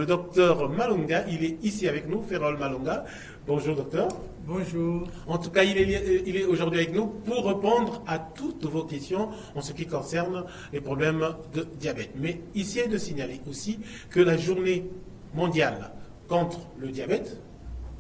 le docteur Malonga. Il est ici avec nous, Ferrol Malonga. Bonjour docteur. Bonjour. En tout cas, il est aujourd'hui avec nous pour répondre à toutes vos questions en ce qui concerne les problèmes de diabète. Mais ici est de signaler aussi que la journée mondiale contre le diabète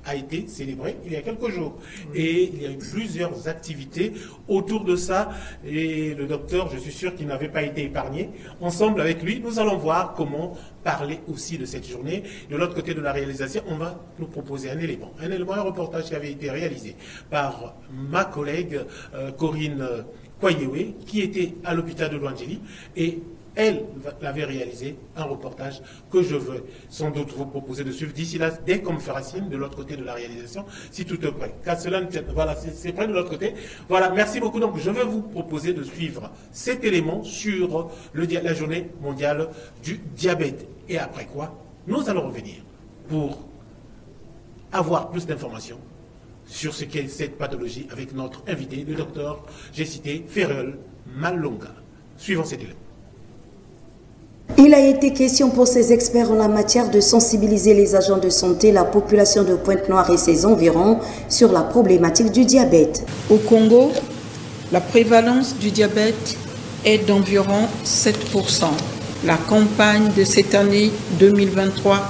a été célébrée il y a quelques jours. Et il y a eu plusieurs activités autour de ça. Et le docteur, je suis sûr qu'il n'avait pas été épargné. Ensemble avec lui, nous allons voir comment parler aussi de cette journée. De l'autre côté de la réalisation, on va nous proposer un élément, un reportage qui avait été réalisé par ma collègue Corinne Kwayewe, qui était à l'hôpital de Luandjili. Et elle avait réalisé un reportage que je veux sans doute vous proposer de suivre d'ici là, dès qu'on me fera signe de l'autre côté de la réalisation, si tout est prêt. Car cela, voilà, c'est prêt de l'autre côté. Voilà, merci beaucoup. Donc, je vais vous proposer de suivre cet élément sur la journée mondiale du diabète. Et après quoi, nous allons revenir pour avoir plus d'informations sur ce qu'est cette pathologie avec notre invité, le docteur, j'ai cité, Ferrol Malonga. Suivons cet élément. Il a été question pour ces experts en la matière de sensibiliser les agents de santé, la population de Pointe-Noire et ses environs sur la problématique du diabète. Au Congo, la prévalence du diabète est d'environ 7%. La campagne de cette année 2023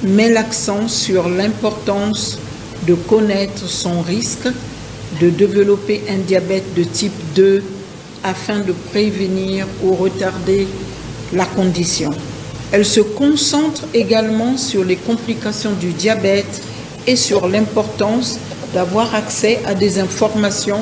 met l'accent sur l'importance de connaître son risque de développer un diabète de type 2 afin de prévenir ou retarder la condition. Elle se concentre également sur les complications du diabète et sur l'importance d'avoir accès à des informations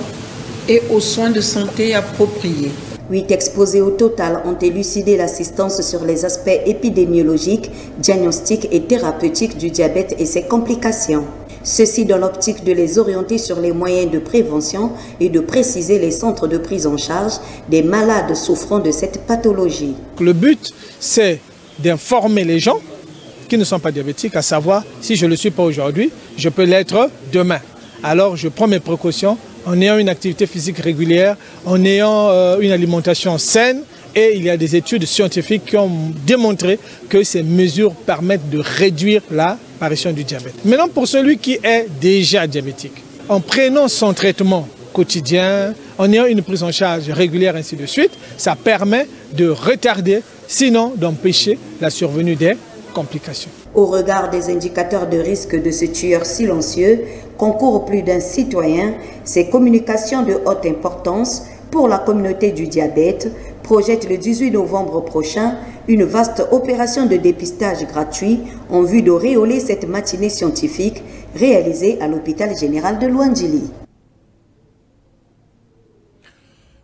et aux soins de santé appropriés. 8 exposés au total ont élucidé l'assistance sur les aspects épidémiologiques, diagnostiques et thérapeutiques du diabète et ses complications. Ceci dans l'optique de les orienter sur les moyens de prévention et de préciser les centres de prise en charge des malades souffrant de cette pathologie. Le but, c'est d'informer les gens qui ne sont pas diabétiques, à savoir, si je ne le suis pas aujourd'hui, je peux l'être demain. Alors, je prends mes précautions en ayant une activité physique régulière, en ayant une alimentation saine. Et il y a des études scientifiques qui ont démontré que ces mesures permettent de réduire l'apparition du diabète. Maintenant, pour celui qui est déjà diabétique, en prenant son traitement quotidien, en ayant une prise en charge régulière, ainsi de suite, ça permet de retarder, sinon d'empêcher la survenue des complications. Au regard des indicateurs de risque de ce tueur silencieux, concourt plus d'un citoyen, ces communications de haute importance pour la communauté du diabète projette le 18 novembre prochain une vaste opération de dépistage gratuit en vue d'auréoler cette matinée scientifique réalisée à l'hôpital général de Luandjili.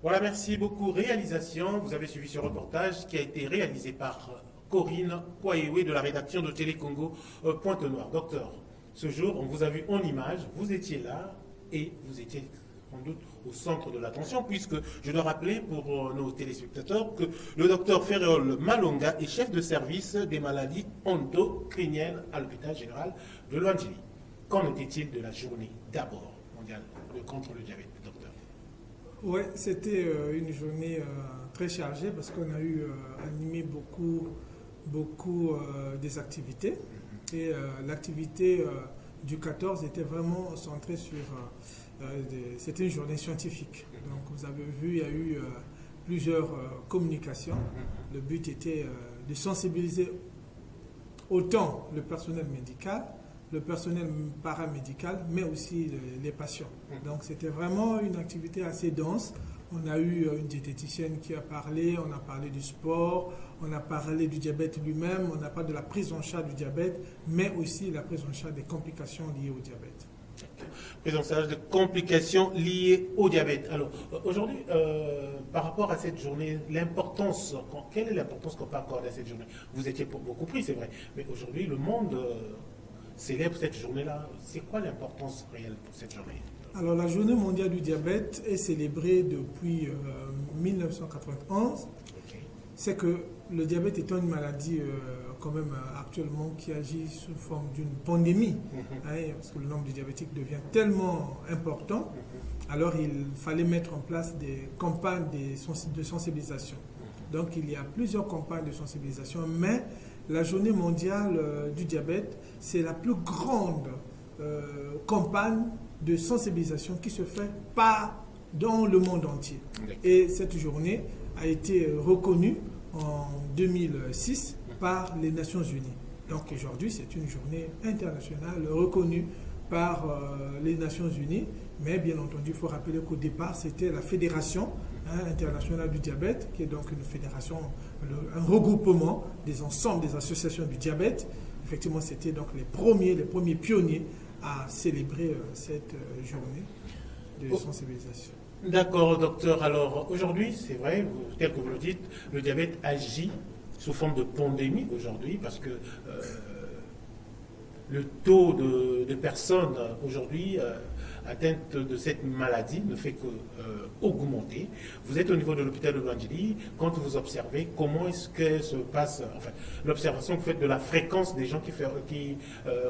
Voilà, merci beaucoup. Réalisation, vous avez suivi ce reportage qui a été réalisé par Corinne Kwayewe de la rédaction de Télé Congo Pointe-Noire. Docteur, ce jour, on vous a vu en image, vous étiez là et vous étiez sans doute au centre de l'attention, puisque je dois rappeler pour nos téléspectateurs que le docteur Ferrol Malonga est chef de service des maladies endocriniennes à l'hôpital général de Luandjili. Qu'en était-il de la journée d'abord mondiale contre le diabète, docteur? Oui, c'était une journée très chargée parce qu'on a eu animé beaucoup des activités. Et l'activité du 14 était vraiment centrée sur... c'était une journée scientifique. Donc vous avez vu, il y a eu plusieurs communications. Le but était de sensibiliser autant le personnel médical, le personnel paramédical, mais aussi les patients. Donc c'était vraiment une activité assez dense. On a eu une diététicienne qui a parlé, on a parlé du sport, on a parlé du diabète lui-même, on a parlé de la prise en charge du diabète, mais aussi la prise en charge des complications liées au diabète. Prise en charge des complications liées au diabète. Alors, aujourd'hui, par rapport à cette journée, l'importance, quelle est l'importance qu'on peut accorder à cette journée? Vous étiez beaucoup pris, c'est vrai, mais aujourd'hui, le monde célèbre cette journée-là. C'est quoi l'importance réelle pour cette journée? Alors, la journée mondiale du diabète est célébrée depuis 1991. C'est que le diabète est une maladie quand même actuellement qui agit sous forme d'une pandémie, parce que le nombre de diabétiques devient tellement important. Alors il fallait mettre en place des campagnes de sensibilisation. Donc il y a plusieurs campagnes de sensibilisation, mais la journée mondiale du diabète, c'est la plus grande campagne de sensibilisation qui se fait dans le monde entier. Et cette journée a été reconnue en 2006 par les Nations Unies. Donc aujourd'hui, c'est une journée internationale reconnue par les Nations Unies. Mais bien entendu, il faut rappeler qu'au départ, c'était la Fédération internationale du diabète, qui est donc une fédération, un regroupement des ensembles des associations du diabète. Effectivement, c'était donc les premiers pionniers à célébrer cette journée de sensibilisation. D'accord, docteur. Alors, aujourd'hui, c'est vrai, tel que vous le dites, le diabète agit sous forme de pandémie aujourd'hui, parce que le taux de personnes aujourd'hui atteintes de cette maladie ne fait qu'augmenter. Vous êtes au niveau de l'hôpital de Luandjili. Quand vous observez, comment est-ce que se passe, enfin, l'observation que vous faites de la fréquence des gens qui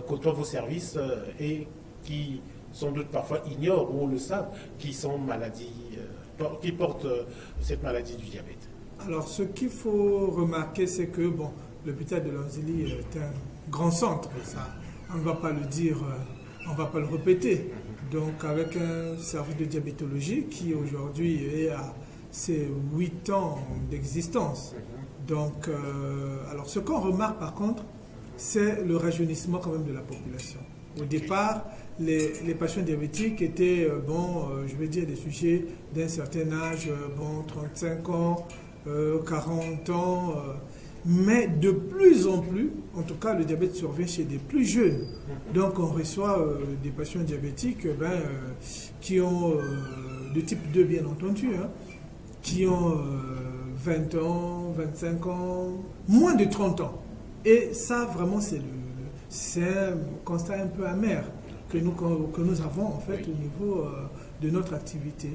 côtoient vos services et qui sans doute parfois ignorent ou le savent, qui portent cette maladie du diabète. Alors, ce qu'il faut remarquer, c'est que l'hôpital de Luandjili est un grand centre. Ça, on ne va pas le dire, on ne va pas le répéter. Donc, avec un service de diabétologie qui aujourd'hui est à ses 8 ans d'existence. Donc, alors ce qu'on remarque par contre, c'est le rajeunissement quand même de la population. Au départ, les patients diabétiques étaient, je vais dire, des sujets d'un certain âge, 35 ans, 40 ans, mais de plus en plus, en tout cas, le diabète survient chez des plus jeunes. Donc, on reçoit des patients diabétiques qui ont, de type 2 bien entendu, qui ont 20 ans, 25 ans, moins de 30 ans. Et ça, vraiment, c'est un constat un peu amer que nous avons, en fait, au niveau de notre activité.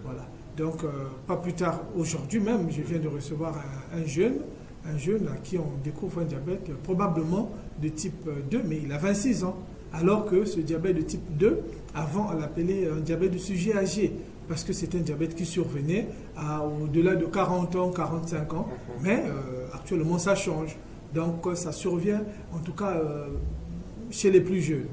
Voilà. Donc, pas plus tard, aujourd'hui même, je viens de recevoir un jeune à qui on découvre un diabète probablement de type 2, mais il a 26 ans. Alors que ce diabète de type 2, avant, on l'appelait un diabète de sujet âgé, parce que c'est un diabète qui survenait au-delà de 40 ans, 45 ans. Mais actuellement, ça change. Donc, ça survient, en tout cas, chez les plus jeunes.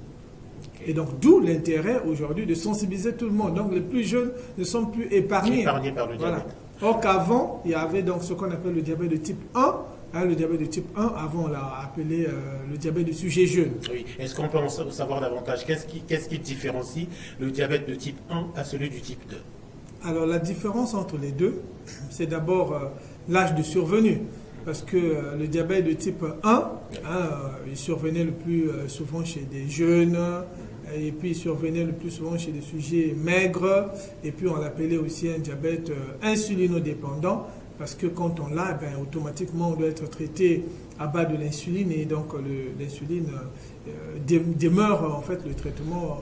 Et donc, d'où l'intérêt aujourd'hui de sensibiliser tout le monde. Donc, les plus jeunes ne sont plus épargnés par le diabète. Voilà. Or qu'avant, il y avait donc ce qu'on appelle le diabète de type 1. Le diabète de type 1, avant, on l'a appelé le diabète de sujet jeune. Oui. Est-ce qu'on peut en savoir davantage? Qu'est-ce qui différencie le diabète de type 1 à celui du type 2? Alors, la différence entre les deux, c'est d'abord l'âge de survenue. Parce que le diabète de type 1, il survenait le plus souvent chez des jeunes, et puis il survenait le plus souvent chez des sujets maigres, et puis on l'appelait aussi un diabète insulinodépendant, parce que quand on l'a, automatiquement on doit être traité à bas de l'insuline, et donc l'insuline demeure en fait le traitement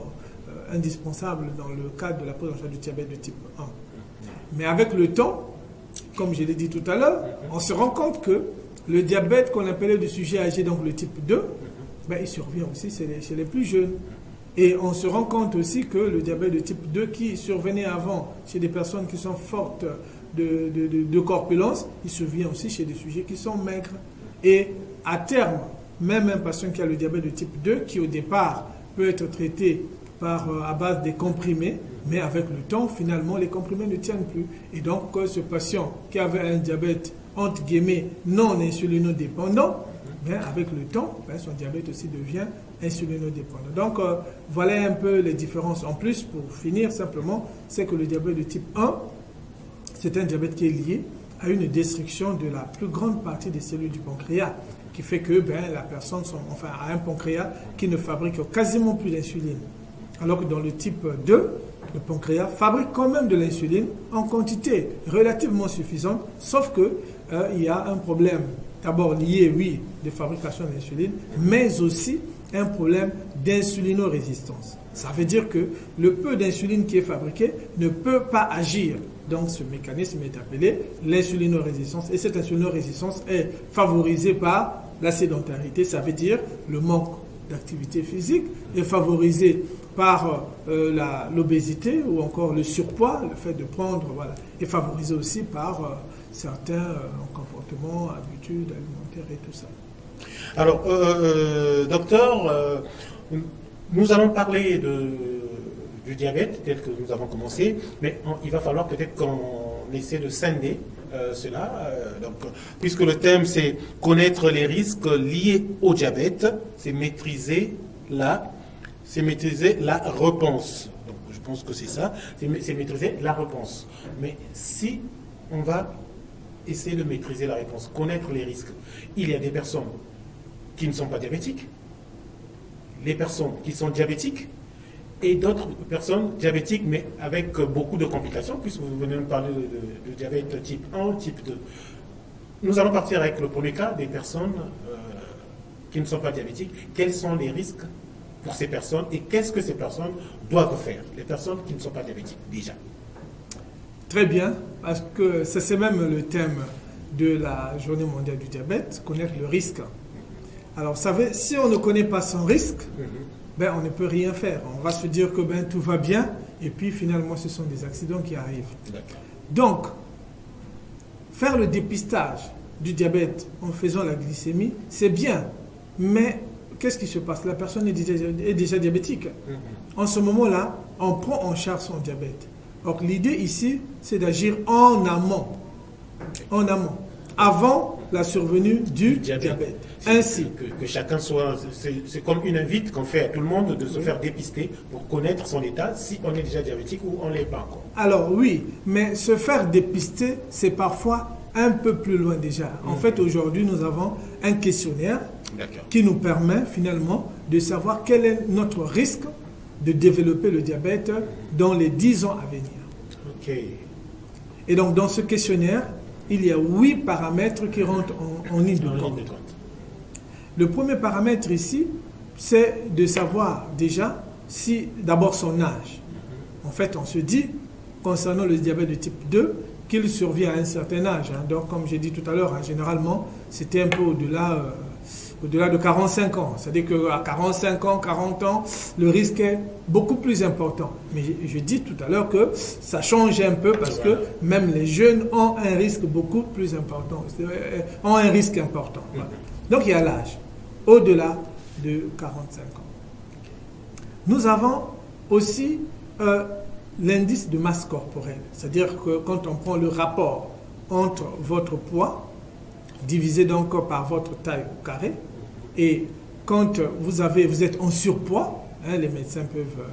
indispensable dans le cadre de la prise en charge du diabète de type 1. Mais avec le temps, comme je l'ai dit tout à l'heure, on se rend compte que le diabète qu'on appelait du sujet âgé, donc le type 2, il survient aussi chez les plus jeunes. Et on se rend compte aussi que le diabète de type 2 qui survenait avant chez des personnes qui sont fortes de corpulence, il survient aussi chez des sujets qui sont maigres. Et à terme, même un patient qui a le diabète de type 2, qui au départ peut être traité à base des comprimés, mais avec le temps, finalement, les comprimés ne tiennent plus. Et donc, ce patient qui avait un diabète, entre guillemets, non insulinodépendant, avec le temps, son diabète aussi devient insulinodépendant. Donc, voilà un peu les différences. En plus, pour finir simplement, c'est que le diabète de type 1, c'est un diabète qui est lié à une destruction de la plus grande partie des cellules du pancréas, qui fait que la personne a un pancréas qui ne fabrique quasiment plus d'insuline. Alors que dans le type 2, le pancréas fabrique quand même de l'insuline en quantité relativement suffisante, sauf qu'il y a un problème d'abord lié, oui, de fabrication d'insuline, mais aussi un problème d'insulinorésistance. Ça veut dire que le peu d'insuline qui est fabriqué ne peut pas agir. Donc ce mécanisme est appelé l'insulinorésistance. Et cette insulinorésistance est favorisée par la sédentarité, ça veut dire le manque d'activité physique, est favorisé par l'obésité ou encore le surpoids, le fait de prendre, est favorisé aussi par certains comportements, habitudes alimentaires et tout ça. Alors, docteur, nous allons parler du diabète tel que nous avons commencé, mais il va falloir peut-être qu'on essaie de scinder cela. Donc, puisque le thème c'est connaître les risques liés au diabète, c'est maîtriser la réponse. Donc, je pense que c'est ça, c'est maîtriser la réponse. Mais si on va essayer de maîtriser la réponse, connaître les risques, il y a des personnes qui ne sont pas diabétiques, les personnes qui sont diabétiques, et d'autres personnes diabétiques, mais avec beaucoup de complications, puisque vous venez de parler de diabète type 1, type 2. Nous allons partir avec le premier cas, des personnes qui ne sont pas diabétiques. Quels sont les risques pour ces personnes et qu'est-ce que ces personnes doivent faire, les personnes qui ne sont pas diabétiques, déjà? Très bien, parce que c'est même le thème de la Journée mondiale du diabète, connaître le risque. Alors, vous savez, si on ne connaît pas son risque, ben, on ne peut rien faire. On va se dire que ben, tout va bien, et puis finalement, ce sont des accidents qui arrivent. Donc, faire le dépistage du diabète en faisant la glycémie, c'est bien. Mais qu'est-ce qui se passe? La personne est déjà diabétique. En ce moment-là, on prend en charge son diabète. Donc, l'idée ici, c'est d'agir en amont. En amont. Avant la survenue du diabète. Ainsi que chacun soit, c'est comme une invite qu'on fait à tout le monde de se faire dépister pour connaître son état, si on est déjà diabétique ou on ne l'est pas encore. Alors oui, mais se faire dépister, c'est parfois un peu plus loin déjà. En fait, aujourd'hui, nous avons un questionnaire qui nous permet finalement de savoir quel est notre risque de développer le diabète dans les 10 ans à venir. Et donc, dans ce questionnaire, il y a 8 paramètres qui rentrent en ligne de compte. Le premier paramètre ici, c'est de savoir déjà si, d'abord, son âge. En fait, on se dit, concernant le diabète de type 2, qu'il survient à un certain âge. Donc, comme j'ai dit tout à l'heure, généralement, c'était un peu au-delà de 45 ans. C'est-à-dire qu'à 45 ans, 40 ans, le risque est beaucoup plus important. Mais je dis tout à l'heure que ça change un peu parce que même les jeunes ont un risque beaucoup plus important. Ont un risque important. Voilà. Donc, il y a l'âge, au-delà de 45 ans. Nous avons aussi l'indice de masse corporelle. C'est-à-dire que quand on prend le rapport entre votre poids, divisé donc par votre taille au carré, et quand vous êtes en surpoids, les médecins peuvent,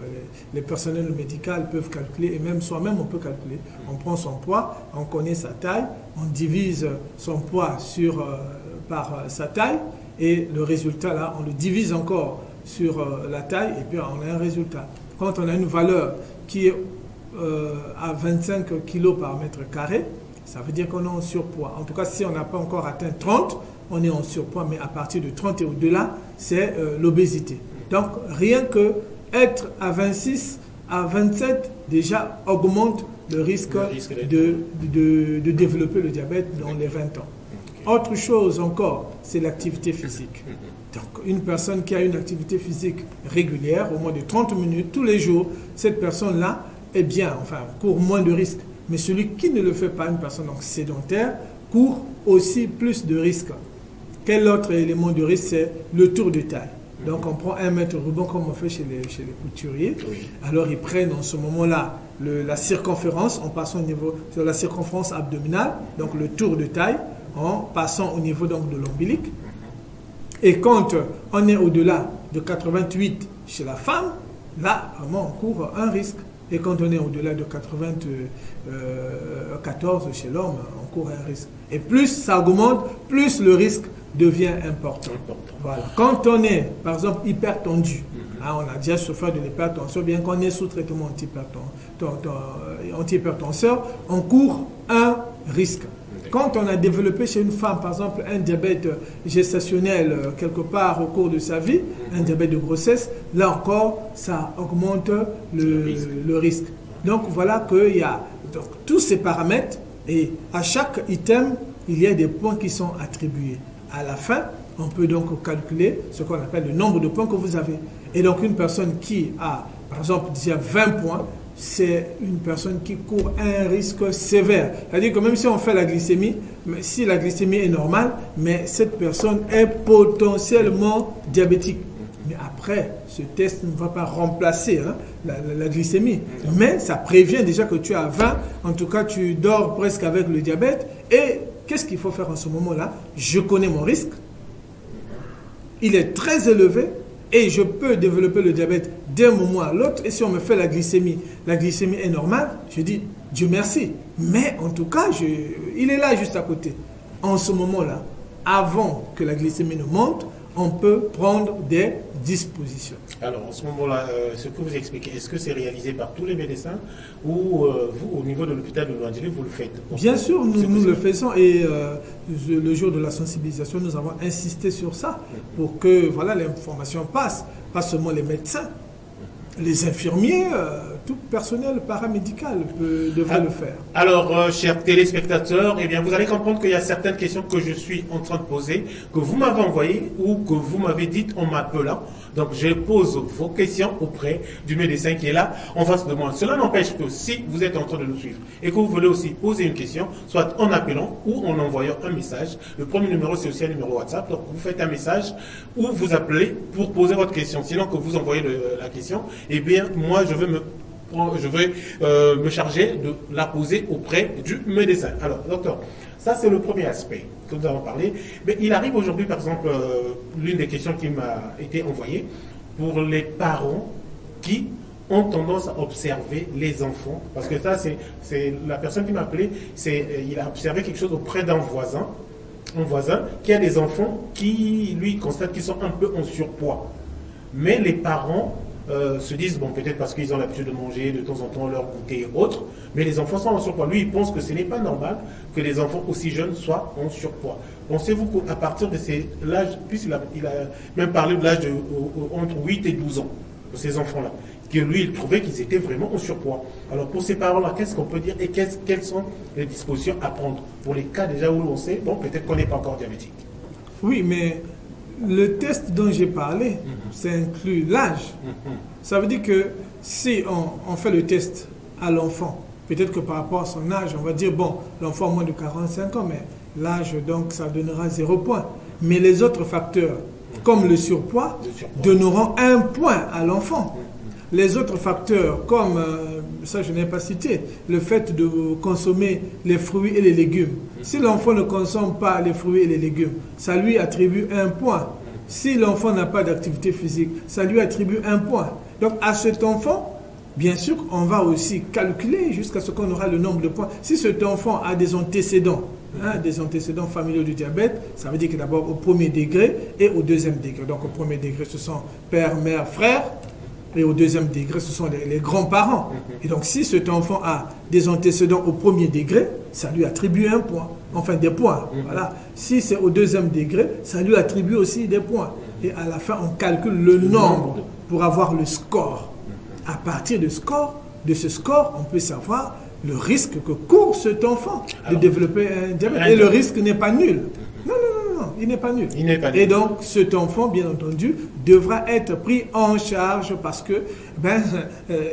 les personnels médicaux peuvent calculer, et même soi-même on peut calculer. On prend son poids, on connaît sa taille, on divise son poids par sa taille, et le résultat là, on le divise encore sur la taille, et puis on a un résultat. Quand on a une valeur qui est à 25 kg par mètre carré, ça veut dire qu'on est en surpoids. En tout cas, si on n'a pas encore atteint 30, on est en surpoids, mais à partir de 30 et au-delà, c'est l'obésité. Donc, rien que être à 26, à 27, déjà augmente le risque de développer le diabète dans les 20 ans. Autre chose encore, c'est l'activité physique. Donc, une personne qui a une activité physique régulière, au moins de 30 minutes tous les jours, cette personne-là est bien, enfin, court moins de risques. Mais celui qui ne le fait pas, une personne donc sédentaire, court aussi plus de risques. Quel autre élément de risque? C'est le tour de taille. Donc on prend 1 mètre ruban comme on fait chez les couturiers. Alors ils prennent en ce moment-là la circonférence en passant au niveau de la circonférence abdominale, donc le tour de taille, en passant au niveau donc de l'ombilic. Et quand on est au-delà de 88 chez la femme, là vraiment on court un risque. Et quand on est au-delà de 94 chez l'homme, on court un risque. Et plus ça augmente, plus le risque devient important. Voilà. Quand on est, par exemple, hypertendu, on a déjà souffert de l'hypertension, bien qu'on est sous traitement antihypertenseur, on court un risque. Quand on a développé chez une femme, par exemple, un diabète gestationnel quelque part au cours de sa vie, un diabète de grossesse, là encore, ça augmente le risque. Donc voilà qu'il y a donc, tous ces paramètres et à chaque item, il y a des points qui sont attribués. À la fin, on peut donc calculer ce qu'on appelle le nombre de points que vous avez. Et donc une personne qui a, par exemple, déjà 20 points, c'est une personne qui court un risque sévère. C'est-à-dire que même si on fait la glycémie, si la glycémie est normale, mais cette personne est potentiellement diabétique. Mais après, ce test ne va pas remplacer la glycémie. Mais ça prévient déjà que tu as 20, en tout cas tu dors presque avec le diabète. Et qu'est-ce qu'il faut faire en ce moment-là? Je connais mon risque. Il est très élevé et je peux développer le diabète d'un moment à l'autre. Et si on me fait la glycémie est normale, je dis Dieu merci. Mais en tout cas, il est là juste à côté. En ce moment-là, avant que la glycémie ne monte, on peut prendre des dispositions. Alors, en ce moment-là, ce que vous expliquez, est-ce que c'est réalisé par tous les médecins ou vous, au niveau de l'hôpital de Louandjili, vous le faites? Bien sûr, nous le faisons et le jour de la sensibilisation, nous avons insisté sur ça pour que l'information passe, pas seulement les médecins, les infirmiers, tout personnel paramédical devrait le faire. Alors, chers téléspectateurs, eh bien, vous allez comprendre qu'il y a certaines questions que je suis en train de poser, que vous m'avez envoyées ou que vous m'avez dites en m'appelant. Donc, je pose vos questions auprès du médecin qui est là en face de moi. Cela n'empêche que si vous êtes en train de nous suivre et que vous voulez aussi poser une question, soit en appelant ou en envoyant un message. Le premier numéro, c'est aussi un numéro WhatsApp. Donc, vous faites un message ou vous appelez pour poser votre question. Sinon, que vous envoyez la question, eh bien, moi, je vais me charger de la poser auprès du médecin. Alors, docteur, ça c'est le premier aspect que nous avons parlé. Mais il arrive aujourd'hui, par exemple, l'une des questions qui m'a été envoyée, pour les parents qui ont tendance à observer les enfants. Parce que ça, c'est la personne qui m'a appelé, il a observé quelque chose auprès d'un voisin, qui a des enfants qui, lui, constate qu'ils sont un peu en surpoids. Mais les parents se disent, bon, peut-être parce qu'ils ont l'habitude de manger de temps en temps leur goûter et autres, mais les enfants sont en surpoids. Lui, il pense que ce n'est pas normal que les enfants aussi jeunes soient en surpoids. Pensez-vous qu'à partir de l'âge, puisqu'il a même parlé de l'âge entre 8 et 12 ans, pour ces enfants-là, que lui, il trouvait qu'ils étaient vraiment en surpoids. Alors, pour ces parents-là, qu'est-ce qu'on peut dire et quelles sont les dispositions à prendre pour les cas déjà où l'on sait, bon, peut-être qu'on n'est pas encore diabétique. Oui, mais le test dont j'ai parlé, ça inclut l'âge. Ça veut dire que si on fait le test à l'enfant, peut-être que par rapport à son âge, on va dire, bon, l'enfant a moins de 45 ans, mais l'âge, donc, ça donnera 0 point. Mais les autres facteurs, comme le surpoids, donneront 1 point à l'enfant. Les autres facteurs, comme, ça je n'ai pas cité, le fait de consommer les fruits et les légumes. Si l'enfant ne consomme pas les fruits et les légumes, ça lui attribue 1 point. Si l'enfant n'a pas d'activité physique, ça lui attribue 1 point. Donc à cet enfant, bien sûr, on va aussi calculer jusqu'à ce qu'on aura le nombre de points. Si cet enfant a des antécédents familiaux du diabète, ça veut dire que d'abord au premier degré et au deuxième degré. Donc au premier degré, ce sont père, mère, frère. Et au deuxième degré, ce sont les grands-parents. Et donc, si cet enfant a des antécédents au premier degré, ça lui attribue 1 point. Enfin, des points. Voilà. Si c'est au deuxième degré, ça lui attribue aussi des points. Et à la fin, on calcule le nombre pour avoir le score. À partir de ce score, on peut savoir le risque que court cet enfant de développer un diabète. Et le risque n'est pas nul. Non, il n'est pas nul. Et donc, cet enfant, bien entendu, devra être pris en charge parce que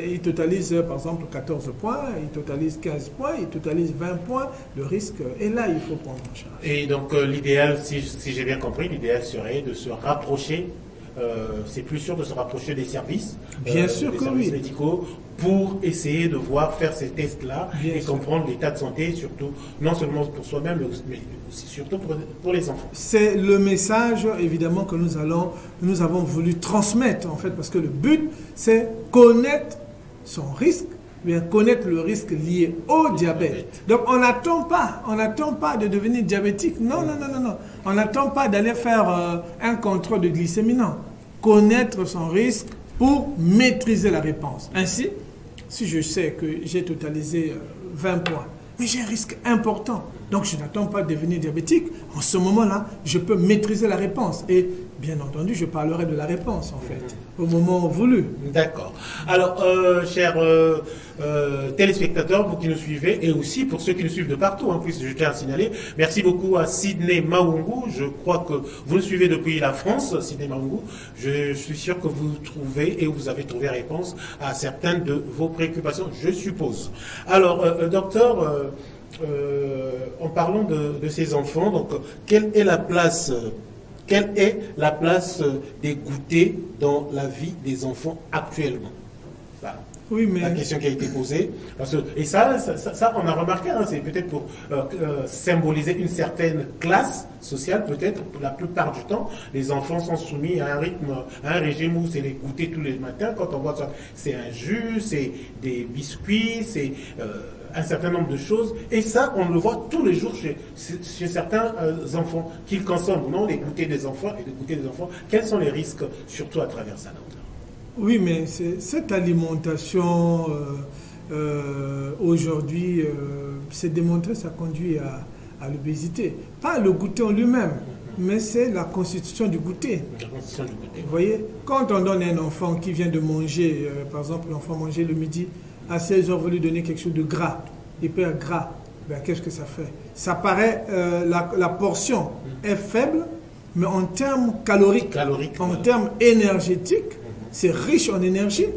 il totalise, par exemple, 14 points, il totalise 15 points, il totalise 20 points. Le risque est là, il faut prendre en charge. Et donc, l'idéal, si j'ai bien compris, l'idéal serait de se rapprocher. C'est plus sûr de se rapprocher des services, bien sûr des que services oui, médicaux pour essayer de faire ces tests-là et comprendre l'état de santé, surtout, non seulement pour soi-même, mais aussi surtout pour les enfants. C'est le message, évidemment, que nous avons voulu transmettre, en fait, parce que le but, c'est connaître son risque, bien connaître le risque lié au diabète. Donc, on n'attend pas de devenir diabétique. Non. On n'attend pas d'aller faire un contrôle de glycémie, non. Connaître son risque pour maîtriser la réponse. Ainsi, si je sais que j'ai totalisé 20 points, mais j'ai un risque important, donc je n'attends pas de devenir diabétique, en ce moment-là, je peux maîtriser la réponse et bien entendu, je parlerai de la réponse, en fait, au moment voulu. D'accord. Alors, chers téléspectateurs, vous qui nous suivez, et aussi pour ceux qui nous suivent de partout, puisque je tiens à signaler, merci beaucoup à Sidney Maungu. Je crois que vous nous suivez depuis la France, Sidney Maungu. Je suis sûr que vous trouvez et vous avez trouvé réponse à certaines de vos préoccupations, je suppose. Alors, docteur, en parlant de ces enfants, donc, quelle est la place des goûters dans la vie des enfants actuellement? Voilà. Oui, mais... La question qui a été posée. Et ça on a remarqué, c'est peut-être pour symboliser une certaine classe sociale, peut-être, la plupart du temps, les enfants sont soumis à un rythme, à un régime où c'est les goûters tous les matins. Quand on voit ça, c'est un jus, c'est des biscuits, c'est... un certain nombre de choses, et ça, on le voit tous les jours chez certains enfants, qu'ils consomment ou non les goûters des enfants et les goûters des enfants. Quels sont les risques, surtout à travers ça, docteur? Oui, mais cette alimentation, aujourd'hui, c'est démontré, ça conduit à l'obésité. Pas le goûter en lui-même, mais c'est la constitution du goûter. La constitution du goûter. Vous voyez, quand on donne à un enfant qui vient de manger, par exemple, l'enfant mangeait le midi, à 16 heures, on veut lui donner quelque chose de gras, hyper gras, ben, qu'est-ce que ça fait? Ça paraît, la portion est faible, mais en termes caloriques, en termes énergétiques, c'est riche en énergie.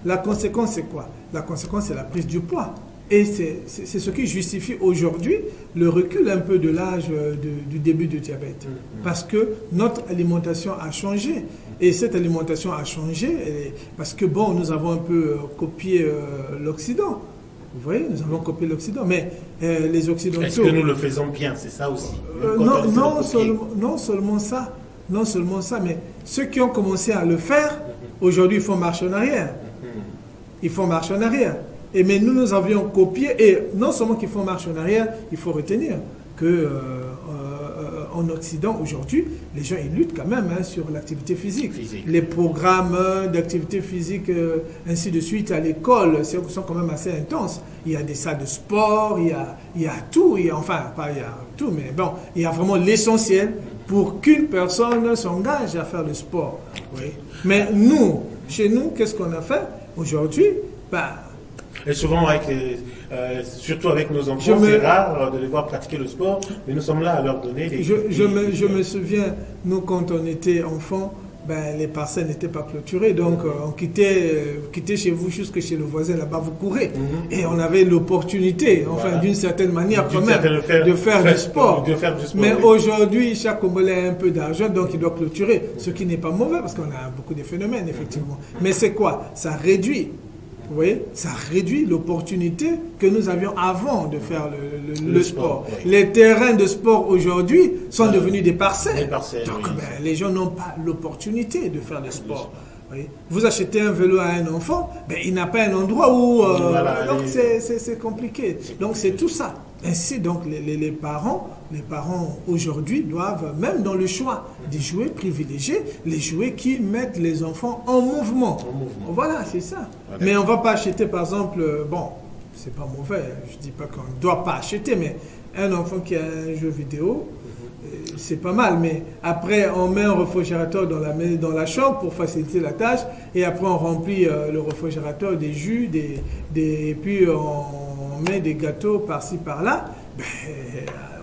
La conséquence, c'est quoi? La conséquence, c'est la prise du poids. Et c'est ce qui justifie aujourd'hui le recul un peu de l'âge du début du diabète. Parce que notre alimentation a changé. Et cette alimentation a changé parce que, bon, nous avons un peu copié l'Occident. Vous voyez, nous avons copié l'Occident. Mais les Occidentaux... Est-ce que nous le faisons bien? C'est ça aussi. Non seulement ça. Non seulement ça, mais ceux qui ont commencé à le faire, aujourd'hui, ils font marche en arrière. Ils font marche en arrière. Mais nous avions copié, et non seulement qu'ils font marche en arrière, il faut retenir que en Occident, aujourd'hui, les gens ils luttent quand même sur l'activité physique. Les programmes d'activité physique, ainsi de suite, à l'école, sont quand même assez intenses. Il y a des salles de sport, il y a tout, enfin, pas il y a tout, mais bon, il y a vraiment l'essentiel pour qu'une personne s'engage à faire le sport. Oui. Mais nous, chez nous, qu'est-ce qu'on a fait aujourd'hui? Et souvent, surtout avec nos enfants, c'est rare de les voir pratiquer le sport, mais nous sommes là à leur donner des... Je me souviens, nous, quand on était enfants, les parcelles n'étaient pas clôturées, donc on quittait chez vous jusque chez le voisin, là-bas, vous courez. Et on avait l'opportunité, enfin, d'une certaine manière quand même, de faire du sport. Mais aujourd'hui, chaque Congolais a un peu d'argent, donc il doit clôturer, ce qui n'est pas mauvais, parce qu'on a beaucoup de phénomènes, effectivement. Mais c'est quoi? Ça réduit. Vous voyez, ça réduit l'opportunité que nous avions avant de faire le sport. Oui. Les terrains de sport aujourd'hui sont devenus des parcelles. Donc, les gens n'ont pas l'opportunité de faire le sport. Vous achetez un vélo à un enfant, il n'a pas un endroit où... donc c'est compliqué. Donc c'est tout ça. Ainsi, donc, les parents aujourd'hui doivent, même dans le choix des jouets, privilégier les jouets qui mettent les enfants en mouvement. Voilà, c'est ça. Voilà. Mais on ne va pas acheter, par exemple, bon, c'est pas mauvais, je ne dis pas qu'on ne doit pas acheter, mais un enfant qui a un jeu vidéo, c'est pas mal, mais après on met un réfrigérateur dans la chambre pour faciliter la tâche, et après on remplit le réfrigérateur des jus, et puis on met des gâteaux par-ci par-là,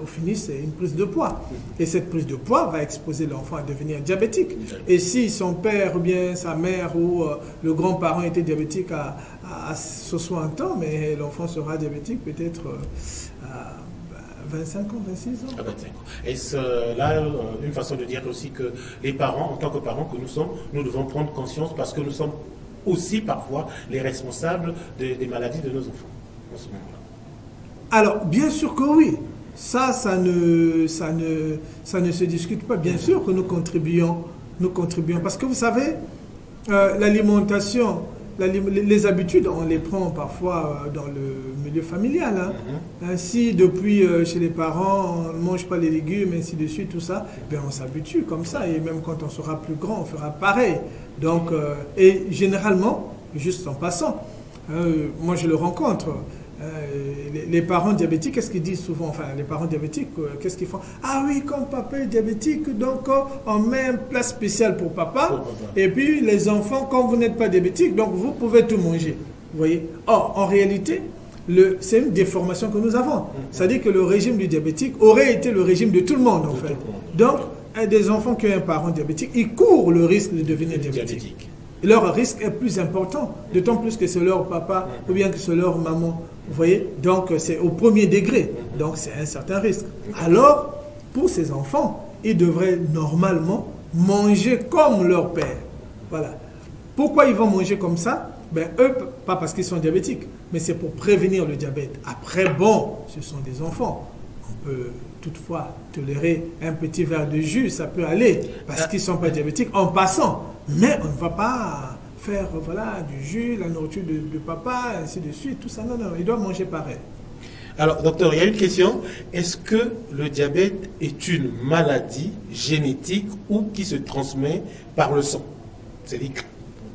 au fini c'est une prise de poids. Et cette prise de poids va exposer l'enfant à devenir diabétique. Et si son père ou bien sa mère ou le grand-parent était diabétique à 60 ans, mais l'enfant sera diabétique peut-être à 25 ans, 26 ans. 25 ans. Et là, une façon de dire aussi que les parents, en tant que parents que nous sommes, nous devons prendre conscience parce que nous sommes aussi parfois les responsables des maladies de nos enfants en ce moment-là. Alors, bien sûr que oui. Ça ne se discute pas. Bien sûr que nous contribuons. Parce que vous savez, l'alimentation, les habitudes, on les prend parfois dans le milieu familial. Si depuis chez les parents, on ne mange pas les légumes, ainsi de suite, tout ça, on s'habitue comme ça. Et même quand on sera plus grand, on fera pareil. Donc, et généralement, juste en passant, moi je le rencontre, Les parents diabétiques, qu'est-ce qu'ils disent souvent? Enfin, les parents diabétiques, qu'est-ce qu'ils font? Ah oui, comme papa est diabétique, donc on met une place spéciale pour papa. Et puis les enfants, quand vous n'êtes pas diabétique, donc vous pouvez tout manger. Vous voyez? Or, en réalité, c'est une déformation que nous avons. C'est-à-dire que le régime du diabétique aurait été le régime de tout le monde, en fait. Donc, des enfants qui ont un parent diabétique, ils courent le risque de devenir diabétiques. Leur risque est plus important, d'autant plus que c'est leur papa ou bien que c'est leur maman. Vous voyez? Donc, c'est au premier degré. Donc, c'est un certain risque. Alors, pour ces enfants, ils devraient normalement manger comme leur père. Voilà. Pourquoi ils vont manger comme ça? Ben, eux, pas parce qu'ils sont diabétiques, mais c'est pour prévenir le diabète. Après, bon, ce sont des enfants. On peut toutefois tolérer un petit verre de jus, ça peut aller, parce qu'ils ne sont pas diabétiques en passant. Mais on ne va pas faire voilà, du jus, la nourriture de papa, ainsi de suite, tout ça. Non, non, ils doivent manger pareil. Alors, docteur, il y a une question. Est-ce que le diabète est une maladie génétique ou qui se transmet par le sang? C'est-à-dire que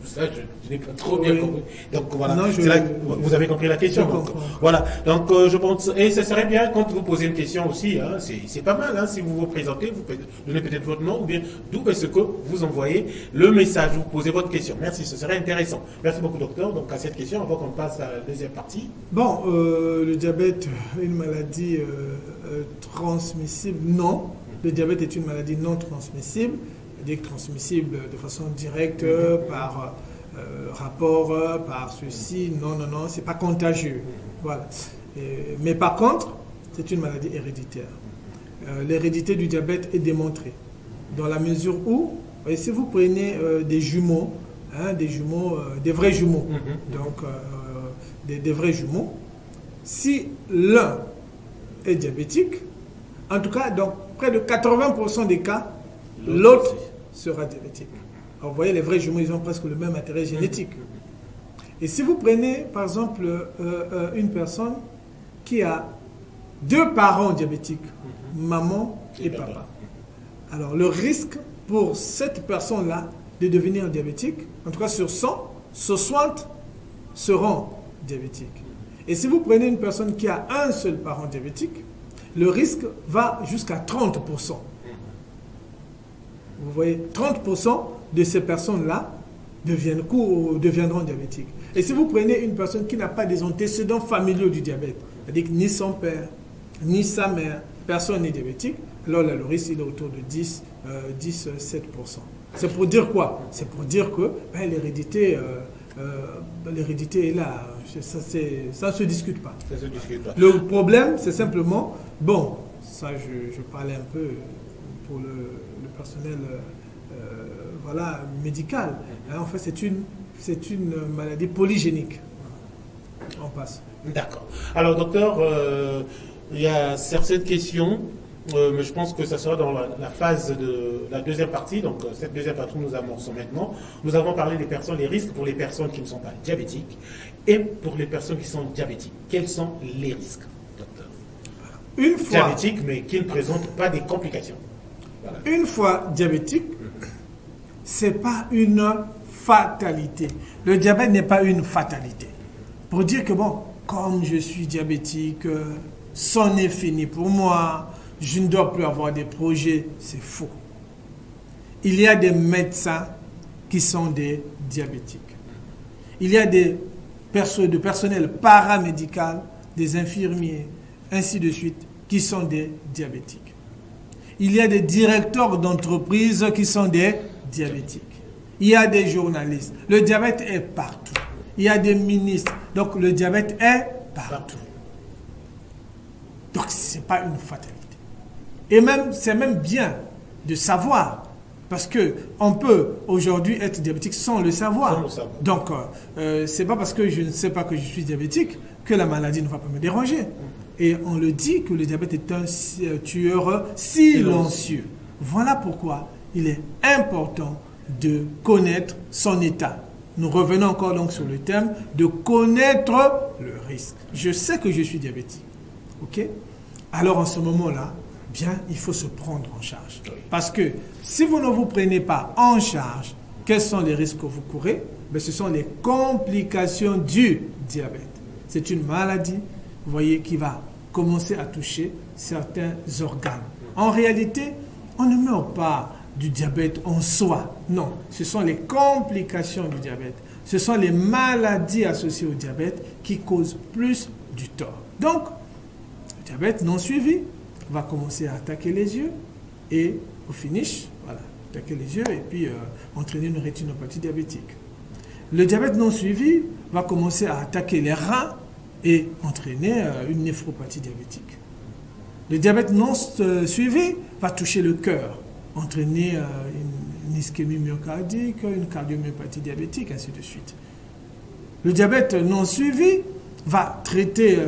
ça, je n'ai pas trop bien compris. Donc voilà, non, là, vous avez compris la question. Donc, voilà, donc je pense, et ce serait bien quand vous posez une question aussi, hein, c'est pas mal, hein, si vous vous présentez, vous donnez peut-être votre nom, ou bien d'où est-ce que vous envoyez le message, vous posez votre question. Merci, ce serait intéressant. Merci beaucoup, docteur. Donc à cette question, avant qu'on passe à la deuxième partie. Bon, le diabète est une maladie transmissible? Non, le diabète est une maladie non transmissible. C'est-à-dire transmissible de façon directe, par rapport, par ceci. Non, non, non, c'est pas contagieux. Voilà. Mais par contre, c'est une maladie héréditaire. L'hérédité du diabète est démontrée. Dans la mesure où, si vous prenez des jumeaux, hein, des vrais jumeaux, donc des vrais jumeaux, si l'un est diabétique, en tout cas, dans près de 80% des cas, l'autre sera diabétique. Alors, vous voyez, les vrais jumeaux, ils ont presque le même intérêt génétique. Et si vous prenez, par exemple, une personne qui a deux parents diabétiques, maman et papa, alors le risque pour cette personne-là de devenir diabétique, en tout cas sur 100, 60 seront diabétiques. Et si vous prenez une personne qui a un seul parent diabétique, le risque va jusqu'à 30%. Vous voyez, 30% de ces personnes-là deviendront diabétiques. Et si vous prenez une personne qui n'a pas des antécédents familiaux du diabète, c'est-à-dire que ni son père, ni sa mère, personne n'est diabétique, alors là, le risque il est autour de 10-7%. C'est pour dire quoi? C'est pour dire que ben, l'hérédité est là. Ça ne se discute pas. Ça se discute pas. Le problème, c'est simplement, bon, ça je parlais un peu pour le personnel voilà, médical. En fait, c'est une maladie polygénique. On passe. D'accord. Alors, docteur, il y a certaines questions, mais je pense que ça sera dans la phase de la deuxième partie. Donc, cette deuxième partie, nous amorçons maintenant. Nous avons parlé des personnes, les risques pour les personnes qui ne sont pas diabétiques et pour les personnes qui sont diabétiques. Quels sont les risques, docteur? Une fois diabétiques, mais qui ne présentent pas des complications. Voilà. Une fois diabétique, c'est pas une fatalité. Le diabète n'est pas une fatalité. Pour dire que bon, comme je suis diabétique, c'en est fini pour moi, je ne dois plus avoir des projets, c'est faux. Il y a des médecins qui sont des diabétiques. Il y a des personnels paramédical, des infirmiers, ainsi de suite, qui sont des diabétiques. Il y a des directeurs d'entreprises qui sont des diabétiques. Il y a des journalistes. Le diabète est partout. Il y a des ministres. Donc le diabète est partout. Donc ce n'est pas une fatalité. Et même, c'est même bien de savoir. Parce qu'on peut aujourd'hui être diabétique sans le savoir. Donc, ce n'est pas parce que je ne sais pas que je suis diabétique que la maladie ne va pas me déranger. Et on le dit que le diabète est un tueur silencieux. Voilà pourquoi il est important de connaître son état. Nous revenons encore donc sur le thème de connaître le risque. Je sais que je suis diabétique. Ok? Alors en ce moment-là, bien, il faut se prendre en charge. Parce que si vous ne vous prenez pas en charge, quels sont les risques que vous courez? Ben, ce sont les complications du diabète. c'est une maladie, vous voyez, qui va commencer à toucher certains organes. En réalité, on ne meurt pas du diabète en soi. Non, ce sont les complications du diabète. Ce sont les maladies associées au diabète qui causent plus du tort. Donc, le diabète non suivi va commencer à attaquer les yeux et au finish, voilà, attaquer les yeux et puis entraîner une rétinopathie diabétique. Le diabète non suivi va commencer à attaquer les reins et entraîner une néphropathie diabétique. Le diabète non suivi va toucher le cœur, entraîner une ischémie myocardique, une cardiomyopathie diabétique, ainsi de suite. Le diabète non suivi va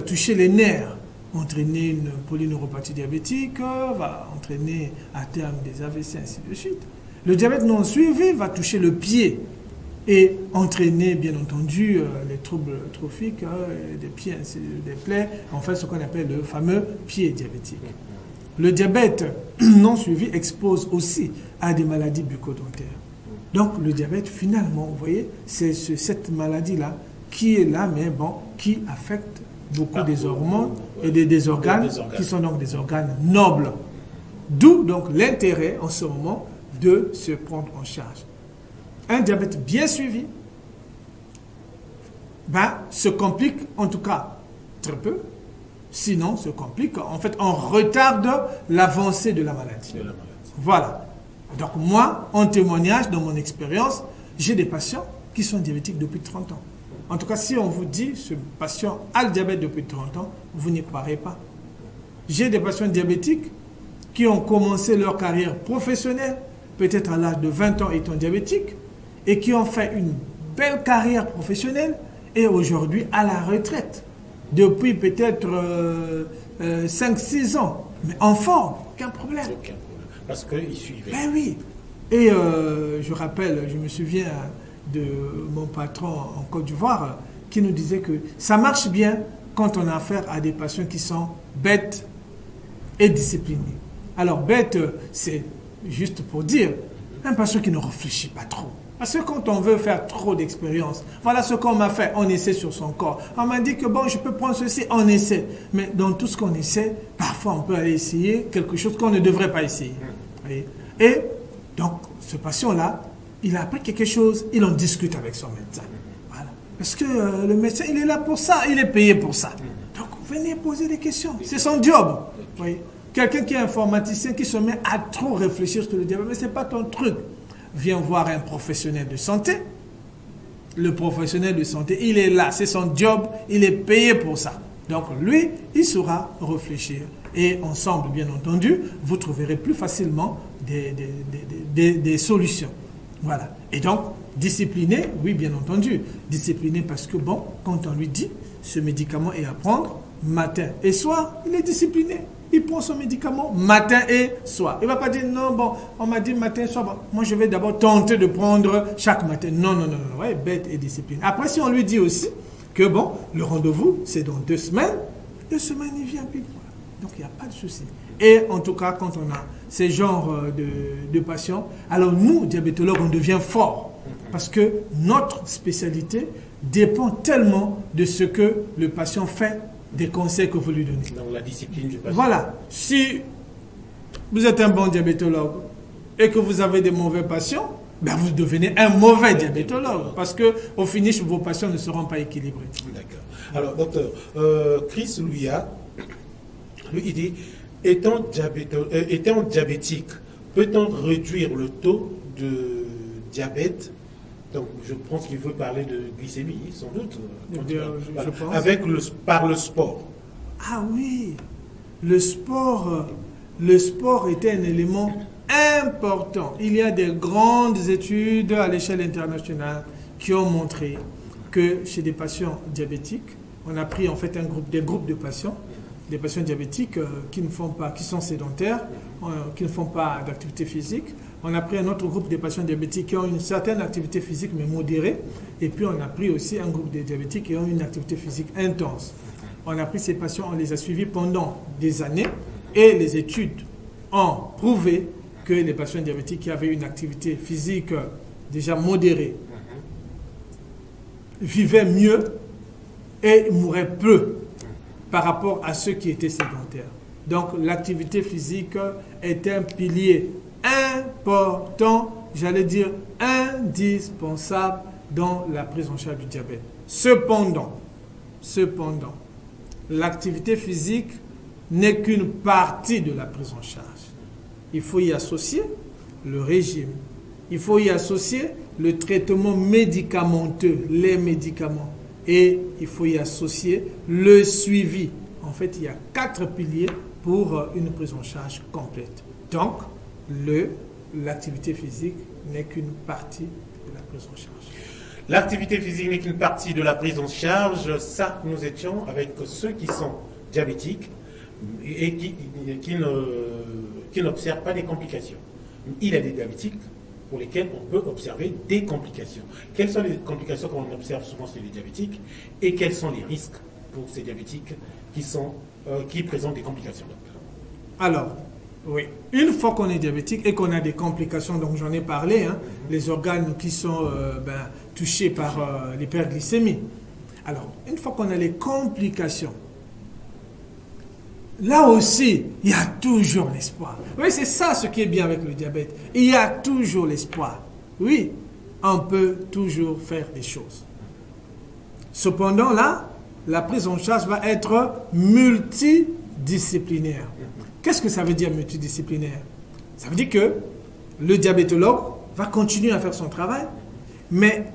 toucher les nerfs, entraîner une polyneuropathie diabétique, va entraîner à terme des AVC, ainsi de suite. Le diabète non suivi va toucher le pied et entraîner, bien entendu, les troubles trophiques des pieds, des plaies, en fait, ce qu'on appelle le fameux pied diabétique. Le diabète non suivi expose aussi à des maladies bucco-dentaires. Donc, le diabète, finalement, vous voyez, c'est cette maladie-là qui est là, mais bon, qui affecte beaucoup des hormones et des organes, qui sont donc des organes nobles. D'où, donc, l'intérêt, en ce moment, de se prendre en charge. Un diabète bien suivi se complique, en tout cas, très peu. Sinon, se complique. En fait, on retarde l'avancée de la maladie. Voilà. Donc, moi, en témoignage, dans mon expérience, j'ai des patients qui sont diabétiques depuis 30 ans. En tout cas, si on vous dit ce patient a le diabète depuis 30 ans, vous n'y croirez pas. J'ai des patients diabétiques qui ont commencé leur carrière professionnelle, peut-être à l'âge de 20 ans étant diabétiques, et qui ont fait une belle carrière professionnelle, et aujourd'hui à la retraite, depuis peut-être 5-6 ans, mais en forme, aucun problème. Parce qu'ils suivaient. Ben oui. Et je rappelle, je me souviens de mon patron en Côte d'Ivoire qui nous disait que ça marche bien quand on a affaire à des patients qui sont bêtes et disciplinés. Alors bête, c'est juste pour dire, un patient qui ne réfléchit pas trop. Parce que quand on veut faire trop d'expérience, voilà ce qu'on m'a fait, on essaie sur son corps. On m'a dit que bon, je peux prendre ceci, on essaie. Mais dans tout ce qu'on essaie, parfois on peut aller essayer quelque chose qu'on ne devrait pas essayer. Et donc, ce patient-là, il a appris quelque chose, il en discute avec son médecin. Voilà. Parce que le médecin, il est là pour ça, il est payé pour ça. Donc, venez poser des questions. C'est son job. Quelqu'un qui est informaticien, qui se met à trop réfléchir sur le diabète, mais ce n'est pas ton truc. Viens voir un professionnel de santé. Le professionnel de santé, il est là, c'est son job, il est payé pour ça. Donc lui, il saura réfléchir. Et ensemble, bien entendu, vous trouverez plus facilement des solutions. Voilà. Et donc, discipliné, oui, bien entendu. Discipliné parce que, bon, quand on lui dit, ce médicament est à prendre matin et soir, il est discipliné. Il prend son médicament matin et soir. Il ne va pas dire, non, bon, on m'a dit matin et soir, bon, moi je vais d'abord tenter de prendre chaque matin. Non, non, non, non, ouais, bête et discipline. Après, si on lui dit aussi que, bon, le rendez-vous, c'est dans 2 semaines, 2 semaines, il vient pile. Donc, il n'y a pas de souci. Et en tout cas, quand on a ces genres de patients, alors nous, diabétologues, on devient forts. Parce que notre spécialité dépend tellement de ce que le patient fait, des conseils que vous lui donnez. Donc la discipline du patient. Voilà. Si vous êtes un bon diabétologue et que vous avez des mauvais patients, ben vous devenez un mauvais diabétologue. Parce qu'au finish, vos patients ne seront pas équilibrés. D'accord. Alors, docteur, Chris Louia, lui, il dit, étant diabétique, peut-on réduire le taux de diabète? Donc, je pense qu'il veut parler de glycémie, sans doute. Je pense. Par le sport. Ah oui, le sport était un élément important. Il y a des grandes études à l'échelle internationale qui ont montré que chez des patients diabétiques, on a pris en fait des groupes de patients, des patients diabétiques qui sont sédentaires, qui ne font pas d'activité physique. On a pris un autre groupe de patients diabétiques qui ont une certaine activité physique mais modérée. Et puis on a pris aussi un groupe de diabétiques qui ont une activité physique intense. On a pris ces patients, on les a suivis pendant des années. Et les études ont prouvé que les patients diabétiques qui avaient une activité physique déjà modérée vivaient mieux et mouraient peu par rapport à ceux qui étaient sédentaires. Donc l'activité physique est un pilier important, j'allais dire indispensable dans la prise en charge du diabète. Cependant, l'activité physique n'est qu'une partie de la prise en charge. Il faut y associer le régime, il faut y associer le traitement médicamenteux, les médicaments, et il faut y associer le suivi. En fait, il y a 4 piliers pour une prise en charge complète. Donc, l'activité physique n'est qu'une partie de la prise en charge. L'activité physique n'est qu'une partie de la prise en charge. Ça, nous étions avec ceux qui sont diabétiques et qui n'observent pas des complications. Il y a des diabétiques pour lesquels on peut observer des complications. Quelles sont les complications qu'on observe souvent chez les diabétiques et quels sont les risques pour ces diabétiques qui présentent des complications? Alors, oui, une fois qu'on est diabétique et qu'on a des complications, donc j'en ai parlé, les organes qui sont touchés par l'hyperglycémie. Alors, une fois qu'on a les complications, là aussi, il y a toujours l'espoir. Oui, c'est ça ce qui est bien avec le diabète. Il y a toujours l'espoir. Oui, on peut toujours faire des choses. Cependant, là, la prise en charge va être multidisciplinaire. Qu'est-ce que ça veut dire multidisciplinaire? Ça veut dire que le diabétologue va continuer à faire son travail, mais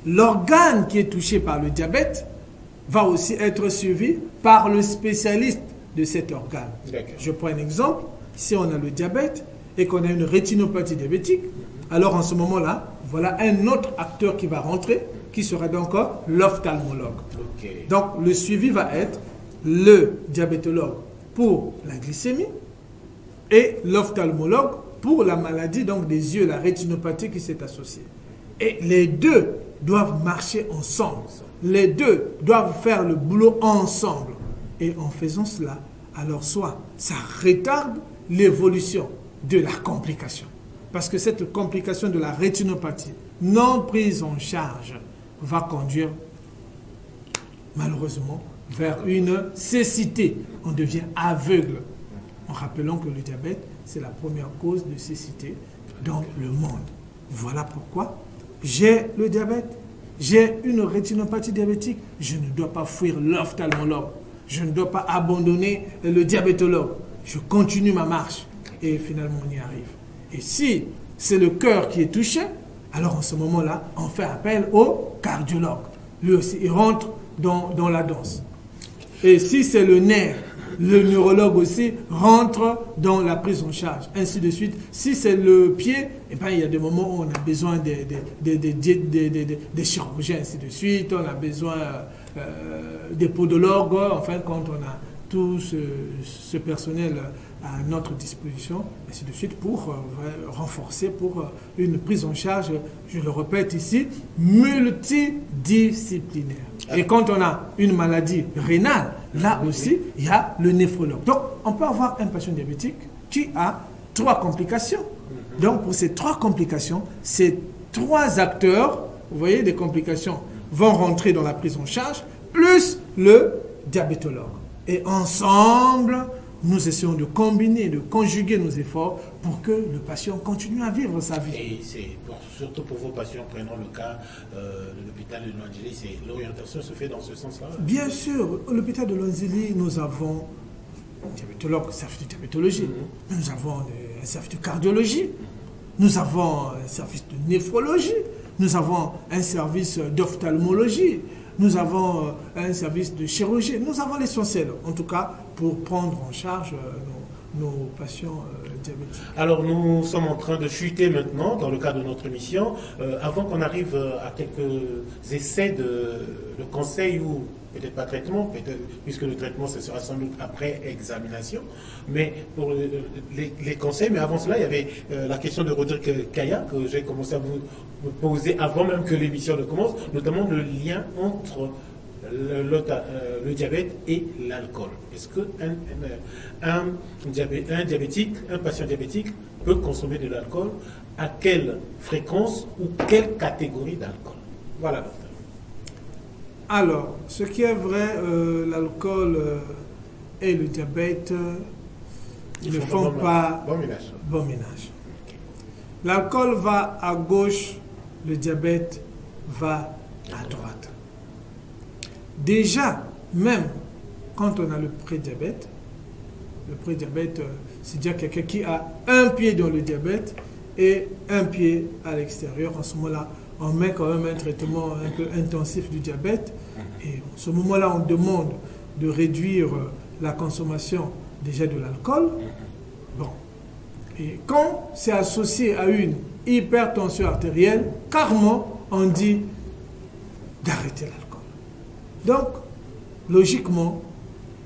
l'organe qui est touché par le diabète va aussi être suivi par le spécialiste de cet organe. Je prends un exemple. Si on a le diabète et qu'on a une rétinopathie diabétique, alors en ce moment-là, voilà un autre acteur qui va rentrer, qui sera donc l'ophtalmologue. Donc le suivi va être le diabétologue pour la glycémie et l'ophtalmologue pour la maladie donc des yeux, la rétinopathie qui s'est associée. Et les deux doivent marcher ensemble. Les deux doivent faire le boulot ensemble. Et en faisant cela, alors soit ça retarde l'évolution de la complication. Parce que cette complication de la rétinopathie non prise en charge va conduire malheureusement vers une cécité. On devient aveugle. En rappelant que le diabète, c'est la première cause de cécité dans le monde. Voilà pourquoi j'ai le diabète, j'ai une rétinopathie diabétique, je ne dois pas fuir l'ophtalmologue, je ne dois pas abandonner le diabétologue. Je continue ma marche et finalement on y arrive. Et si c'est le cœur qui est touché, alors en ce moment-là, on fait appel au cardiologue. Lui aussi, il rentre dans la danse. Et si c'est le nerf, le neurologue aussi rentre dans la prise en charge, ainsi de suite. Si c'est le pied, eh ben, il y a des moments où on a besoin des chirurgiens, ainsi de suite. On a besoin des podologues, enfin, quand on a tout ce personnel à notre disposition, ainsi de suite, pour renforcer, pour une prise en charge, je le répète ici, multidisciplinaire. Et quand on a une maladie rénale, là aussi, il y a le néphrologue. Donc, on peut avoir un patient diabétique qui a 3 complications. Donc, pour ces 3 complications, ces 3 acteurs, vous voyez, des complications, vont rentrer dans la prise en charge, plus le diabétologue. Et ensemble, nous essayons de combiner, de conjuguer nos efforts pour que le patient continue à vivre sa vie. Et c'est surtout pour vos patients, prenons le cas de l'hôpital de Luanzili, l'orientation se fait dans ce sens-là? Bien sûr, à l'hôpital de Luanzili, nous avons un diabétologue, un service de diabétologie, nous avons un service de cardiologie, nous avons un service de néphrologie, nous avons un service d'ophtalmologie, nous avons un service de chirurgie, nous avons l'essentiel, en tout cas, pour prendre en charge nos patients diabétiques. Alors, nous sommes en train de chuter maintenant, dans le cadre de notre émission, avant qu'on arrive à quelques essais de conseils ou peut-être pas traitement, peut-être, puisque le traitement, ce sera sans doute après examination, mais pour les conseils. Mais avant cela, il y avait la question de Rodrigue Kaya, que j'ai commencé à vous poser avant même que l'émission ne commence, notamment le lien entre le diabète et l'alcool. Est-ce qu'un diabétique, un patient diabétique peut consommer de l'alcool? À quelle fréquence ou quelle catégorie d'alcool? Voilà, docteur. Alors, ce qui est vrai, l'alcool et le diabète ne font pas bon ménage. L'alcool va à gauche, le diabète va à droite. Déjà, même quand on a le prédiabète, c'est déjà quelqu'un qui a un pied dans le diabète et un pied à l'extérieur. En ce moment-là, on met quand même un traitement un peu intensif du diabète. Et en ce moment-là, on demande de réduire la consommation déjà de l'alcool. Bon. Et quand c'est associé à une hypertension artérielle, carrément, on dit d'arrêter l'alcool. Donc, logiquement,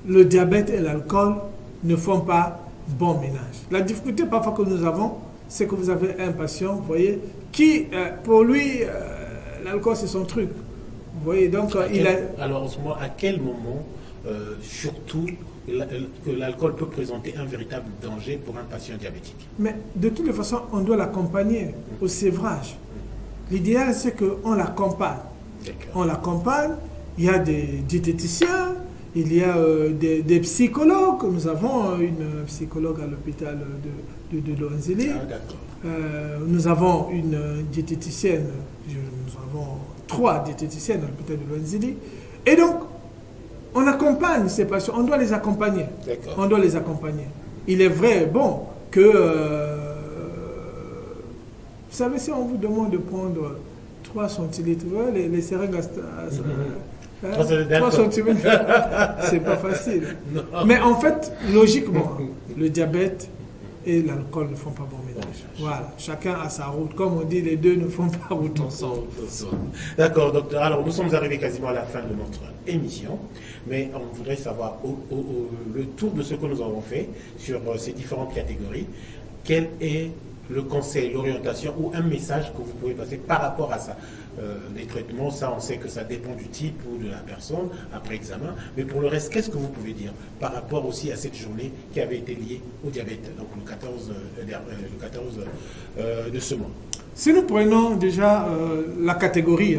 le diabète et l'alcool ne font pas bon ménage. La difficulté parfois que nous avons, c'est que vous avez un patient, vous voyez, qui, pour lui, l'alcool c'est son truc. Vous voyez, donc Alors, en ce moment, à quel moment, surtout, que l'alcool peut présenter un véritable danger pour un patient diabétique? Mais de toutes les façons, on doit l'accompagner au sévrage. L'idéal, c'est qu'on l'accompagne. On l'accompagne, il y a des diététiciens, il y a des psychologues. Nous avons une psychologue à l'hôpital de Loanzili. Nous avons une diététicienne, nous avons 3 diététiciennes à l'hôpital de Loanzili. Et donc, on accompagne ces patients, on doit les accompagner. On doit les accompagner. Il est vrai, bon, que... vous savez, si on vous demande de prendre 3 centilitres, les seringues 3 centimètres, c'est pas facile. Non. Mais en fait, logiquement, le diabète et l'alcool ne font pas bon ménage. Voilà, chacun a sa route. Comme on dit, les deux ne font pas route ensemble. D'accord, docteur. Alors, nous sommes arrivés quasiment à la fin de notre émission, mais on voudrait savoir, le tour de ce que nous avons fait sur ces différentes catégories, quel est le conseil, l'orientation ou un message que vous pouvez passer par rapport à ça. Les traitements, ça on sait que ça dépend du type ou de la personne après examen, mais pour le reste, qu'est-ce que vous pouvez dire par rapport aussi à cette journée qui avait été liée au diabète, donc le 14 de ce mois? Si nous prenons déjà la catégorie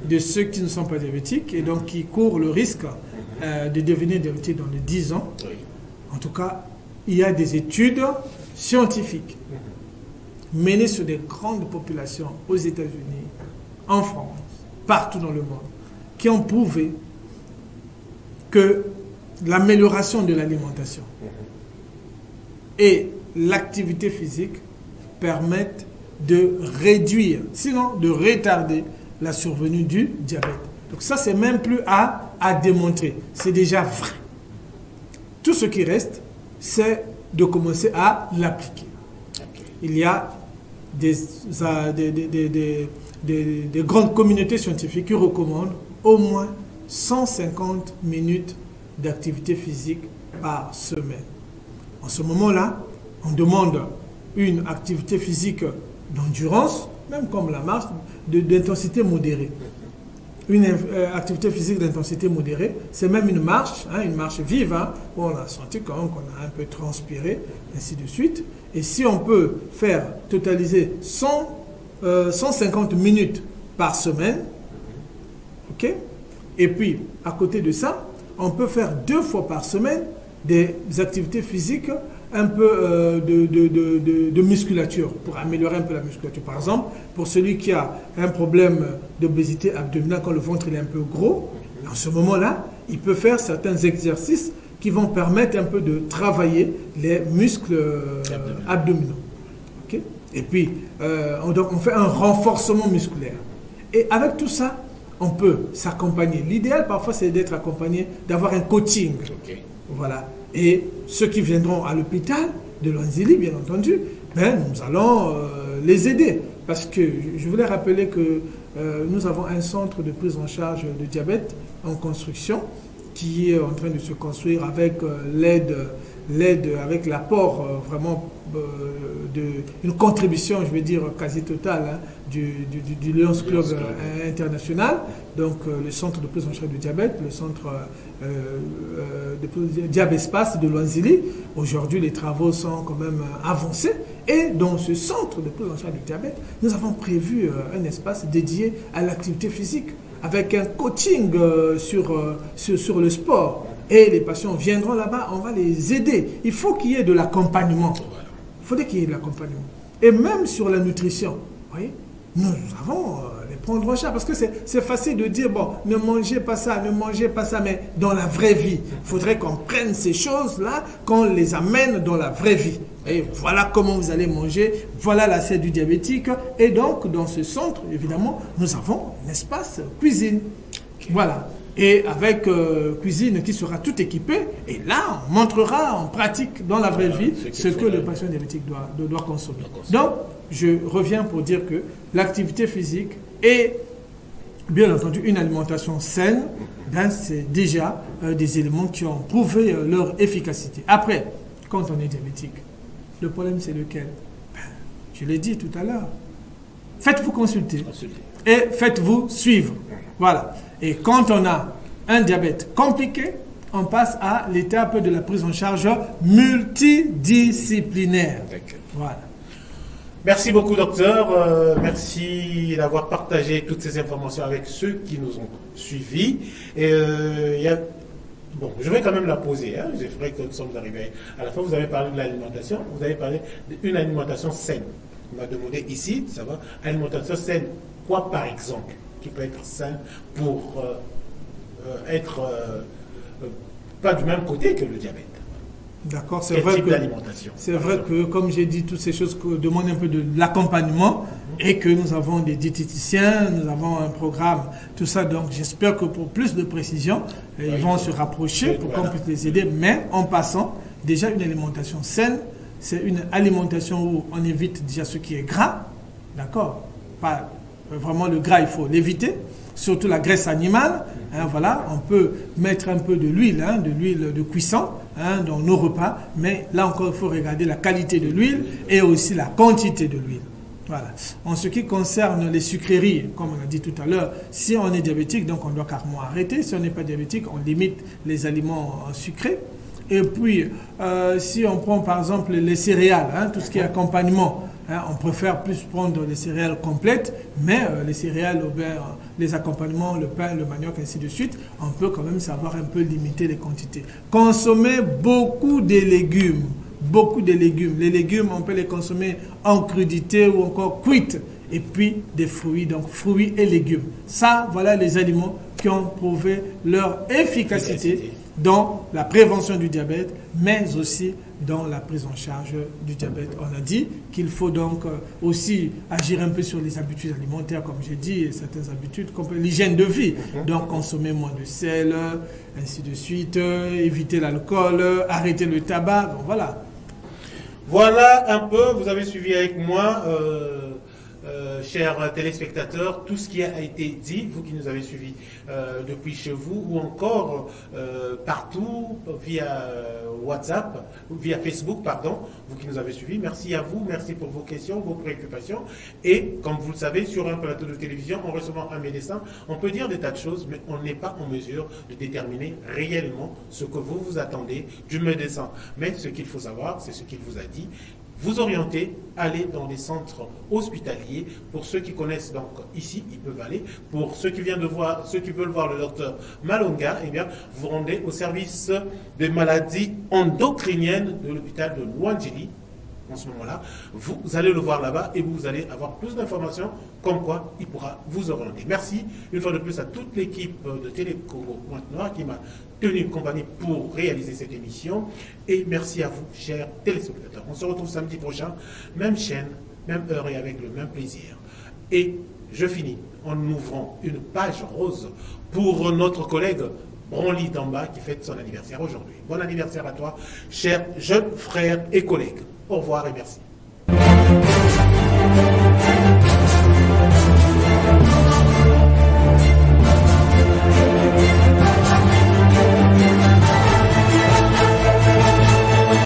de ceux qui ne sont pas diabétiques et donc qui courent le risque de devenir diabétiques dans les 10 ans, en tout cas, il y a des études scientifiques menées sur des grandes populations aux États-Unis, en France, partout dans le monde, qui ont prouvé que l'amélioration de l'alimentation et l'activité physique permettent de réduire, sinon de retarder la survenue du diabète. Donc ça, c'est même plus à démontrer. C'est déjà vrai. Tout ce qui reste, c'est de commencer à l'appliquer. Il y a des grandes communautés scientifiques qui recommandent au moins 150 minutes d'activité physique par semaine. En ce moment-là, on demande une activité physique d'endurance, même comme la marche, d'intensité modérée. Une activité physique d'intensité modérée, c'est même une marche vive, où on a senti quand même qu'on a un peu transpiré, ainsi de suite. Et si on peut faire totaliser 150 minutes par semaine, ok, et puis à côté de ça, on peut faire 2 fois par semaine des activités physiques un peu de musculature, pour améliorer un peu la musculature. Par exemple, pour celui qui a un problème d'obésité abdominale, quand le ventre est un peu gros, en ce moment-là, il peut faire certains exercices qui vont permettre un peu de travailler les muscles abdominaux. Okay? Et puis, on fait un renforcement musculaire. Et avec tout ça, on peut s'accompagner. L'idéal, parfois, c'est d'être accompagné, d'avoir un coaching. Okay. Voilà. Et ceux qui viendront à l'hôpital de Loanzili, bien entendu, nous allons les aider. Parce que je voulais rappeler que nous avons un centre de prise en charge de diabète en construction qui est en train de se construire avec avec l'apport vraiment une contribution, je vais dire, quasi totale du Lions Club International. Donc le centre de prise en charge du diabète, le centre de Diabespace de Loanzili. Aujourd'hui, les travaux sont quand même avancés. Et dans ce centre de prise en charge du diabète, nous avons prévu un espace dédié à l'activité physique avec un coaching sur le sport. Et les patients viendront là-bas, on va les aider. Il faut qu'il y ait de l'accompagnement. Il faudrait qu'il y ait de l'accompagnement. Et même sur la nutrition, vous voyez, nous avons les prendre en charge. Parce que c'est facile de dire, bon, ne mangez pas ça, mais dans la vraie vie, il faudrait qu'on prenne ces choses-là, qu'on les amène dans la vraie vie. Et voilà comment vous allez manger, voilà l'assiette du diabétique. Et donc, dans ce centre, évidemment, nous avons un espace cuisine. Voilà. Et avec cuisine qui sera tout équipée. Et là, on montrera en pratique, dans la vraie vie, ce que le patient diabétique doit consommer. Donc, je reviens pour dire que l'activité physique et, bien entendu, une alimentation saine, ben, c'est déjà des éléments qui ont prouvé leur efficacité. Après, quand on est diabétique, le problème c'est lequel? Ben, je l'ai dit tout à l'heure. Faites-vous consulter et faites-vous suivre. Voilà. Et quand on a un diabète compliqué, on passe à l'étape de la prise en charge multidisciplinaire. Voilà. Merci beaucoup, docteur. Merci d'avoir partagé toutes ces informations avec ceux qui nous ont suivis. Et bon, je vais quand même la poser. Hein. C'est vrai que nous sommes arrivés à la fin. Vous avez parlé de l'alimentation. Vous avez parlé d'une alimentation saine. On m'a demandé ici, ça va, alimentation saine. Quoi, par exemple, qui peut être sain pour être pas du même côté que le diabète? D'accord, c'est vrai que, comme j'ai dit, toutes ces choses demandent un peu de l'accompagnement et que nous avons des diététiciens, nous avons un programme, tout ça. Donc, j'espère que pour plus de précision, ils vont se rapprocher pour qu'on puisse les aider. Mais en passant, déjà une alimentation saine, c'est une alimentation où on évite déjà ce qui est gras, d'accord? Pas vraiment le gras, il faut l'éviter. Surtout la graisse animale, hein, voilà, on peut mettre un peu de l'huile de cuisson dans nos repas, mais là encore, il faut regarder la qualité de l'huile et aussi la quantité de l'huile. Voilà. En ce qui concerne les sucreries, comme on a dit tout à l'heure, si on est diabétique, donc on doit carrément arrêter. Si on n'est pas diabétique, on limite les aliments sucrés. Et puis, si on prend par exemple les céréales, hein, tout ce qui est accompagnement, hein, on préfère plus prendre les céréales complètes, mais les céréales, les accompagnements, le pain, le manioc, ainsi de suite, on peut quand même savoir un peu limiter les quantités. Consommer beaucoup de légumes. Beaucoup de légumes. Les légumes, on peut les consommer en crudité ou encore cuites. Et puis des fruits, donc fruits et légumes. Ça, voilà les aliments qui ont prouvé leur efficacité dans la prévention du diabète, mais aussi dans la prise en charge du diabète. On a dit qu'il faut donc aussi agir un peu sur les habitudes alimentaires, comme j'ai dit, certaines habitudes, comme l'hygiène de vie. Donc consommer moins de sel, ainsi de suite, éviter l'alcool, arrêter le tabac, bon, voilà. Voilà un peu, vous avez suivi avec moi, chers téléspectateurs, tout ce qui a été dit, vous qui nous avez suivis depuis chez vous ou encore partout via WhatsApp, via Facebook, pardon, vous qui nous avez suivis. Merci à vous, merci pour vos questions, vos préoccupations. Et comme vous le savez, sur un plateau de télévision, en recevant un médecin, on peut dire des tas de choses, mais on n'est pas en mesure de déterminer réellement ce que vous vous attendez du médecin. Mais ce qu'il faut savoir, c'est ce qu'il vous a dit. Vous orienter, aller dans les centres hospitaliers. Pour ceux qui connaissent donc ici, ils peuvent aller. Pour ceux qui viennent de voir, ceux qui veulent voir le docteur Malonga, eh bien, vous rendez au service des maladies endocriniennes de l'hôpital de Luandjili. En ce moment-là, vous allez le voir là-bas et vous allez avoir plus d'informations comme quoi il pourra vous orienter. Merci une fois de plus à toute l'équipe de Télé Congo Pointe-Noire qui m'a tenu compagnie pour réaliser cette émission. Et merci à vous, chers téléspectateurs. On se retrouve samedi prochain, même chaîne, même heure et avec le même plaisir. Et je finis en ouvrant une page rose pour notre collègue Branly Damba qui fête son anniversaire aujourd'hui. Bon anniversaire à toi, cher jeune frère et collègue. Au revoir et merci.